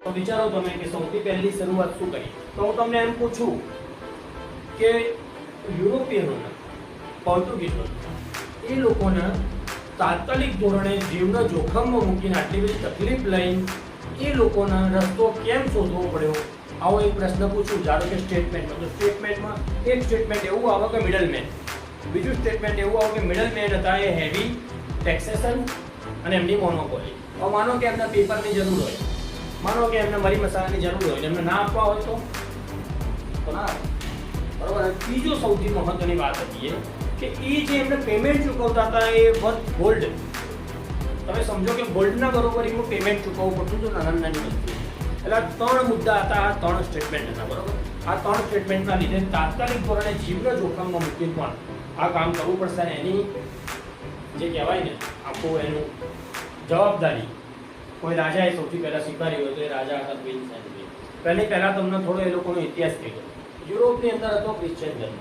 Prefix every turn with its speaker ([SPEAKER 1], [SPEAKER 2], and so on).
[SPEAKER 1] તો વિચારો તમે કે સૌથી પહેલી શરૂઆત શું કરી. તો હું તમને એમ પૂછું કે યુરોપિયનોના, પોર્ટુગીઝોના, એ લોકોના તાત્કાલિક ધોરણે જીવના જોખમમાં મૂકીને આટલી બધી તકલીફ લઈને એ લોકોના રસ્તો કેમ શોધવો પડ્યો, આવો એક પ્રશ્ન પૂછું. ધારો કે સ્ટેટમેન્ટમાં, તો સ્ટેટમેન્ટમાં એક સ્ટેટમેન્ટ એવું આવે કે મિડલમેન, બીજું સ્ટેટમેન્ટ એવું આવે કે મિડલમેન હતા એ હેવી ટેક્સેશન અને એમની મોનોપોલી. હવે માનો કે એમને પેપરની જરૂર હોય, માનો કે એમને મરી મસાલાની જરૂર હોય, એમને ના આપવા હોય તો ના આપે. બરાબર. ત્રીજો સૌથી મહત્વની વાત હતી કે એ જે એમને પેમેન્ટ ચૂકવતા હતા એ વર્થ ગોલ્ડ. તમે સમજો કે ગોલ્ડના બરોબર એનું પેમેન્ટ ચૂકવવું પડતું હતું નાની નાની વસ્તુ. એટલે આ 3 મુદ્દા હતા, આ 3 સ્ટેટમેન્ટ હતા. બરોબર. આ 3 સ્ટેટમેન્ટના લીધે તાત્કાલિક ધોરણે જીવના જોખમમાં મૂકીને પણ આ કામ કરવું પડશે. એની જે કહેવાય ને આખું એનું જવાબદારી કોઈ રાજાએ સૌથી પહેલા સ્વીકારી હોય તો એ રાજા હતા ક્વીન્સ એન્ડ. પહેલા તમને થોડો એ લોકોનો ઇતિહાસ કહી દો. યુરોપની અંદર હતો ક્રિશ્ચિયન ધર્મ.